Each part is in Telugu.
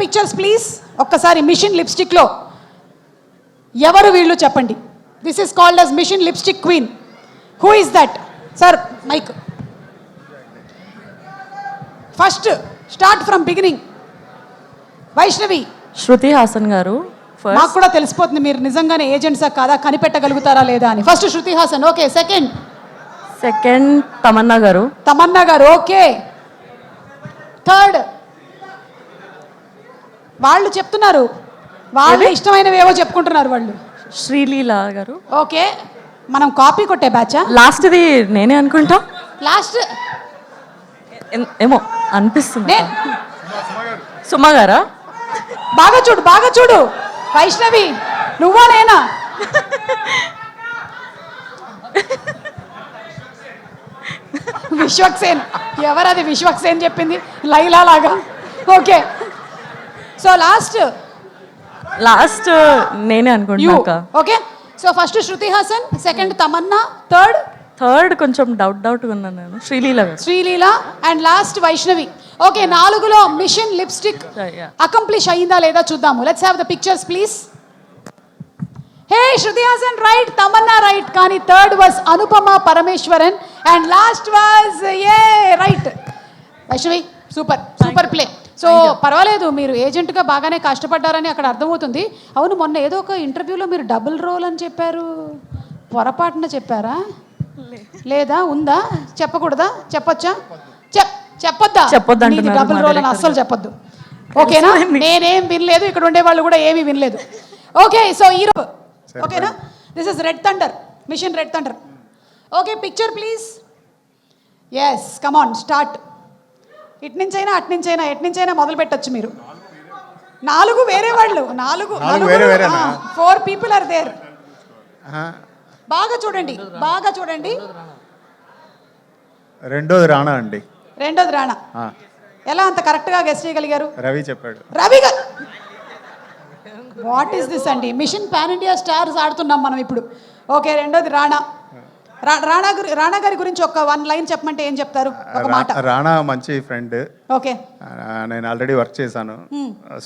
Pictures please. ఒక్కసారి మిషన్ లిప్స్టిక్ లో ఎవరు వీళ్ళు చెప్పండి. This is called as mission lipstick queen. Who is that? Sir mic first start from beginning. Vaishnavi. Shruti Haasan garu మాకు ఫస్ట్. కూడా తెలిసిపోతుంది మీరు నిజంగానే ఏజెంట్సా కాదా కనిపెట్టగలుగుతారా లేదా అని. First Shruti Haasan, okay. Second Tamannaah గారు. తమన్నా గారు, ఓకే. థర్డ్ వాళ్ళు చెప్తున్నారు, వాళ్ళ ఇష్టమైనవి ఏవో చెప్పుకుంటున్నారు వాళ్ళు. శ్రీలీల గారు. ఓకే, మనం కాపీ కొట్టే బ్యాచా? లాస్ట్ది నేనే అనుకుంటా. లాస్ట్ ఏమో అనిపిస్తుంది. సుమ గారా? బాగా చూడు వైష్ణవి, నువ్వా నేనా? విశ్వక్సేన్. ఎవరది విశ్వక్సేన్ చెప్పింది? లైలా లాగా. ఓకే, సో లాస్ట్ నేనే అనుకుంటా. Okay, so first Shruti Haasan, second Tamannaah, third కొంచెం డౌట్ ఉన్నాను నేను. Sreeleela and last Vaishnavi. Okay, 4లో మిషన్ లిప్స్టిక్ Yeah. అకంప్లిష్ అయ్యిందా లేదా చూద్దాము. Let's have the pictures please. Hey, Shruti Haasan right, Tamannaah right, కానీ third was Anupama Parameswaran and last was right. Vaishnavi super play. So పర్వాలేదు, మీరు ఏజెంట్గా బాగానే కష్టపడ్డారని అక్కడ అర్థమవుతుంది. అవును, మొన్న ఏదో ఒక ఇంటర్వ్యూలో మీరు డబుల్ రోల్ అని చెప్పారు, పొరపాటున చెప్పారా లేదా ఉందా? చెప్పకూడదా? చెప్పొచ్చా? చెప్పొద్దా? డబుల్ రోల్ అని అస్సలు చెప్పొద్దు, ఓకేనా? నేనేం వినలేదు, ఇక్కడ ఉండే వాళ్ళు కూడా ఏమీ వినలేదు. ఓకే, సో హీరో ఓకేనా? This is red thunder, mission red thunder. Okay, picture please. Yes, come on, start. ఇట్నుంచైనా అట్నుంచైనా ఎట్నుంచైనా మొదలు పెట్టచ్చు మీరు. 4 వేరే వాళ్ళు, 4 పీపుల్ ఆర్ దేర్. బాగా చూడండి. రెండోది రాణా అండి. రెండోది రాణా. ఎలా అంత కరెక్ట్గా గెస్ చేయగలిగారు? రవి చెప్పాడు. రవి గారు, వాట్ ఈస్ దిస్ అండి? మిషన్ పాన్ ఇండియా స్టార్స్ ఆడుతున్నాం మనం ఇప్పుడు. ఓకే, రెండోది రాణా. రాణా గారి గురించి ఒక 1 లైన్ చెప్పమంటే ఏం చెప్తారు? ఒక మాట. రాణా మంచి ఫ్రెండ్. ఓకే, నేను ఆల్రెడీ వర్క్ చేశాను.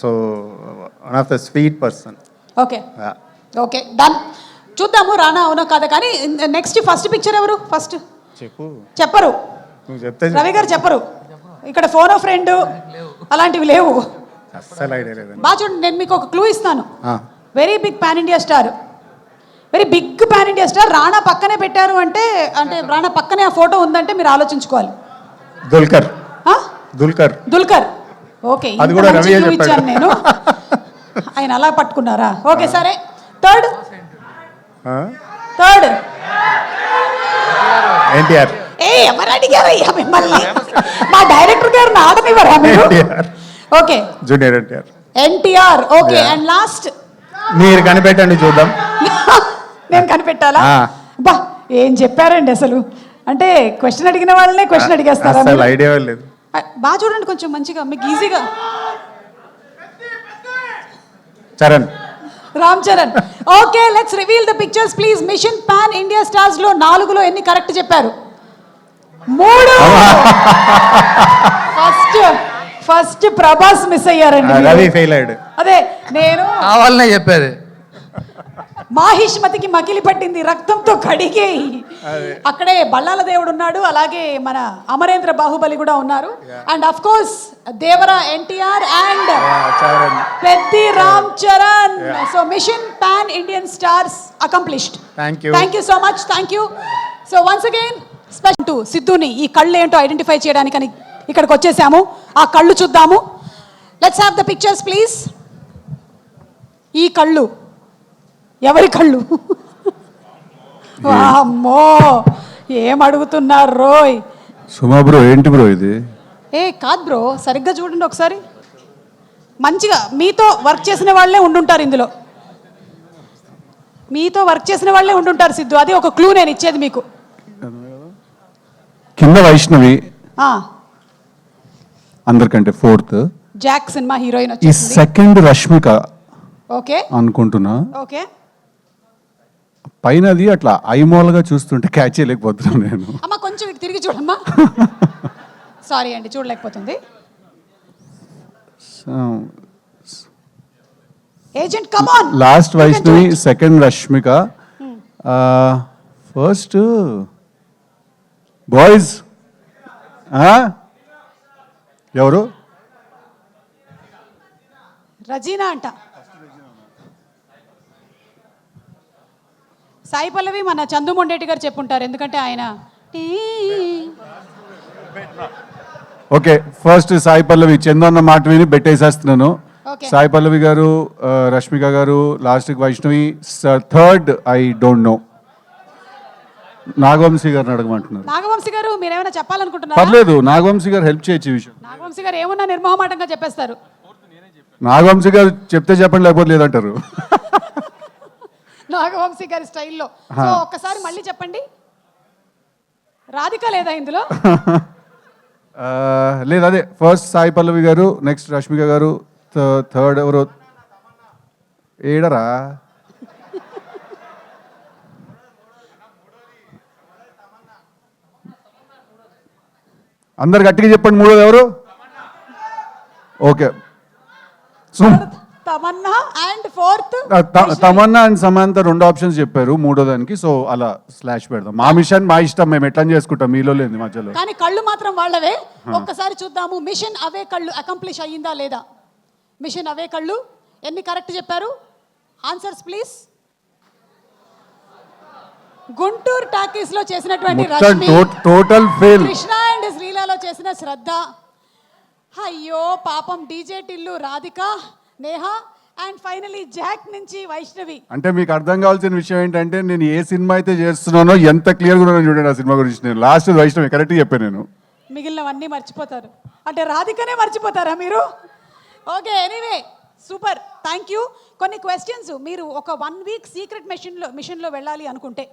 So one of the sweet person. Okay done. చూద్దాము రాణా అవునో కాదా. కానీ నెక్స్ట్ ఫస్ట్ పిక్చర్ ఎవరు? ఫస్ట్ చెప్పరు, నువ్వు చెప్తే రవి గారు చెప్పరు. ఇక్కడ ఫోన్ ఆఫ్ ఫ్రెండ్ అలాంటివి లేవు. అస్సలు ఐడియా లేదండి. బాగా చూడండి, నేను మీకు ఒక క్లూ ఇస్తాను. Very big pan India star, very big pan India star. Rana పక్కనే పెట్టారు అంటే రాణా పక్కనే ఆ ఫోటో ఉందంటే మీరు ఆలోచించుకోవాలి. దుల్కర్. ఓకే, అది కూడా రవి ఇచ్చాను నేను. ఆయన అలా పట్టుకున్నారా? ఓకే, సరే. థర్డ్ ఎన్టీఆర్. ఎవరు అడిగారయ్యా మిమ్మల్ని? మా డైరెక్టర్ గారిని ఆడనివ్వరా మీరు? Okay, junior NTR. Okay, and last మీరు కనిపెట్టండి చూద్దాం. నేను కనిపెట్టాలా? బా, ఏం చెప్పారండి అసలు. అంటే క్వశ్చన్ అడిగిన వాళ్ళనే క్వశ్చన్ అడిగేస్తారా? ఐడియా లేదు. బాగా చూడండి కొంచెం మంచిగా, మీకు ఈజీగా. Ram Charan. Okay, let's reveal the pictures please. Mission pan India stars లో 4లో ఎన్ని కరెక్ట్ చెప్పారు? 3. ఫస్ట్ ప్రభాస్ మిస్ అయ్యారండి. రవి ఫెయిల్ అయ్యాడు. అదే నేను కావాలనే చెప్పేది. మాహిష్మతికి మకిలి పట్టింది రక్తంతో కడిగే. అక్కడే బళ్ళాల దేవుడు ఉన్నాడు, అలాగే మన అమరేంద్ర బాహుబలి కూడా ఉన్నారు. And of course Devara NTR and Peddi Ram Charan. So mission pan Indian stars accomplished. Thank you so much. Thank you. So once again special to సిద్ధుని ఈ కళ్ళు ఏంటో ఐడెంటిఫై చేయడానికని ఇక్కడికి వచ్చేసాము. ఆ కళ్ళు చూద్దాము. Let's have the pictures please. ఈ కళ్ళు ఎవరి కళ్ళు? అమ్మో, ఏం అడుగుతున్నారు రోయ్? సుమా బ్రో, ఏంటి బ్రో ఇది? కాదు బ్రో, సరిగ్గా చూడండి ఒకసారి. మంచిగా మీతో వర్క్ చేసిన వాళ్ళే ఉండుంటారు ఇందులో. మీతో వర్క్ చేసిన వాళ్ళే ఉండుంటారు సిద్ధు. అది ఒక క్లూ నేను ఇచ్చేది మీకు. కింద వైష్ణవి, అందరికంటే 4th జాక్ సినిమా హీరోయిన్ ఈ సెకండ్ రష్మిక. ఓకే అనుకుంటున్నా. ఓకే, పైనది అట్లా ఐమోల్గా చూస్తుంటే క్యాచ్ చేయలేకపోతున్నాను నేను. అమ్మా కొంచెం ఇటు తిరిగి చూడమ్మా. సారీ అండి, చూడలేకపోతుంది. Agent come on last Vaishnavi, second Rashmika, first boys ఎవరు? రజీనా అంట. సాయి పల్లవి మన చందు మొండేటి గారు చెప్పుంటారు, ఎందుకంటే ఆయన ఓకే, ఫస్ట్ సాయి పల్లవి. చందన్న మాట విని బెట్టేసేస్తున్నాను. Okay. Sai Pallavi garu, Rashmika garu, last Vaishnavi, third I don't know. Nagavamsi గారిని అడగమంటున్నారు. నాగవంశీ గారు మీరేమైనా చెప్పాలనుకుంటున్నారా? పర్లేదు, నాగవంశీ గారు హెల్ప్ చేయొచ్చు ఈ విషయం. నాగవంశీ గారు ఏమన్నా నిర్మోహమాటంగా చెప్పేస్తారు. నాగవంశీ గారు చెప్తే చెప్పండి, లేకపోతే లేదంటారు. నాగవంశీ గారి స్టైల్లో. సో ఒక్కసారి మళ్ళీ చెప్పండి. రాధిక లేదా ఇందులో? లేదు, అదే ఫస్ట్ సాయి పల్లవి గారు, నెక్స్ట్ రష్మిక గారు, థర్డ్ ఎవరు ఏడరా? అందరు గట్టిగా చెప్పండి, మూడోది ఎవరు? Okay, Tamannaah and fourth Tamannaah and Samantha రెండు ఆప్షన్స్ చెప్పారు మూడో దానికి. సో అలా స్లాష్ పెడదాం. మా మిషన్ మా ఇష్టం, మేము ఎట్లా చేసుకుంటాం, మీలో లేదు మధ్యలో. కానీ కళ్ళు మాత్రం వాళ్ళవే. ఒక్కసారి చూద్దాము మిషన్ అవే కళ్ళు అకంప్లిష్ అయ్యిందా లేదా. మిషన్ అవే కళ్ళు ఎన్ని కరెక్ట్ చెప్పారు? Answers please. గుంటూరు టాకీస్ లో చేసినటువంటి Rashmi, total fail. Krishna and శ్రీలాలో చేసిన శ్రద్ధ, అయ్యో పాపం DJ Tillu Radhika, Neha and finally Jack నుంచి వైష్ణవి. అంటే మీకు అర్థం కావాల్సిన విషయం ఏంటంటే, నేను ఏ సినిమా అయితే చేస్తున్నానో ఎంత క్లియర్గా ఉన్నానో చూడండి ఆ సినిమా గురించి. నేను లాస్ట్ వైష్ణవి కరెక్ట్గా చెప్పాను నేను. మిగిలినవన్నీ మర్చిపోతారు. అంటే రాధికనే మర్చిపోతారా మీరు? Okay, anyway super, thank you. కొన్ని క్వశ్చన్స్ మీరు ఒక 1 వీక్ సీక్రెట్ మిషన్లో వెళ్ళాలి అనుకుంటే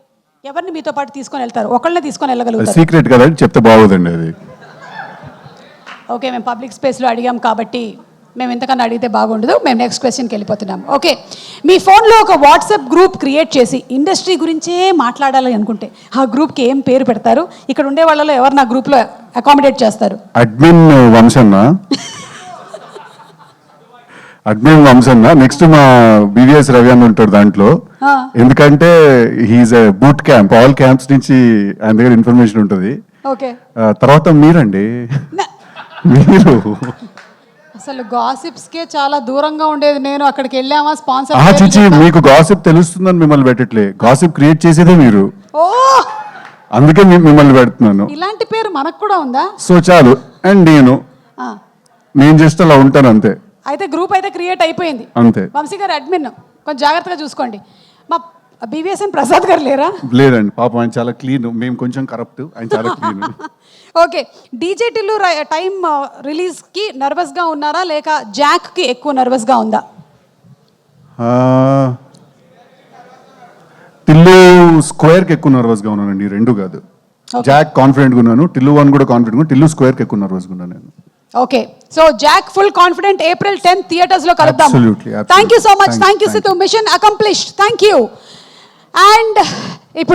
ఎవరిని మీతో పాటు తీసుకొని వెళ్తారు? ఒకళ్ళనే తీసుకొని వెళ్ళగలుగుతారు. సీక్రెట్ కదండి, చెప్తే బాగోదండి అది. ఓకే, మేము పబ్లిక్ స్పేస్లో అడిగాం కాబట్టి మేము ఎంతకన్నా అడిగితే బాగుండదు. మేము నెక్స్ట్ క్వశ్చన్కి వెళ్ళిపోతున్నాం. ఓకే, మీ ఫోన్లో ఒక వాట్సాప్ గ్రూప్ క్రియేట్ చేసి ఇండస్ట్రీ గురించే మాట్లాడాలి అనుకుంటే ఆ గ్రూప్కి ఏం పేరు పెడతారు? ఇక్కడ ఉండే వాళ్ళలో ఎవరు నా గ్రూప్లో అకామిడేట్ చేస్తారు? అడ్మిన్ వంశన్న. నెక్స్ట్ మా బివిఎస్ రవి అని ఉంటాడు దాంట్లో. ఎందుకంటే హీఈస్ ఎ బూట్ క్యాంప్, ఆల్ క్యాంప్స్ నుంచి ఆయన దగ్గర ఇన్ఫర్మేషన్ ఉంటుంది. ఓకే, తర్వాత మీరండి, మీరు అసలు గాసిప్స్ కే చాలా దూరంగా ఉండేది నేను. అక్కడికి వెళ్ళామా స్పాన్సర్ చిచి, మీకు గాసిప్ తెలుస్తుందని మిమ్మల్ని పెట్టట్లే, గాసిప్ క్రియేట్ చేసేదే మీరు. ఓ, అందుకే మిమ్మల్ని పెడుతున్నాను. ఇలాంటి పేరు మనకు కూడా ఉందా? సో చాలు. అండ్ నేను జస్ట్ అలా ఉంటాను అంతే. అయితే గ్రూప్ అయితే క్రియేట్ అయిపోయింది అంతే. వంశీ గారు అడ్మిన్, కొంచెం జాగ్రత్తగా చూసుకోండి. మా బీవీఎస్ఎన్ ప్రసాద్ గారు లేరా? లేదండి, పాపం ఆయన చాలా క్లీన్, మేము కొంచెం కరప్ట్, ఆయన చాలా clean. Okay, DJ Tillu time రిలీజ్కి నర్వస్గా ఉన్నారా లేక జాక్కి ఎక్కువ నర్వస్గా ఉందా? టిల్లు స్క్వేర్కి ఎక్కువ నర్వస్గా ఉన్నానండి, రెండు కాదు. జాక్ కాన్ఫిడెంట్గా ఉన్నాను, టిల్లు 1 కూడా కాన్ఫిడెంట్గా, టిల్లు స్క్వేర్కి ఎక్కువ నర్వస్గా ఉన్నాను నేను. Okay, so Jack full confident. April 10th theatres లో కలుద్దాం. Absolutely. Thank you so much. Thank you Sithu. Mission accomplished. Thank you. And ఇప్పుడు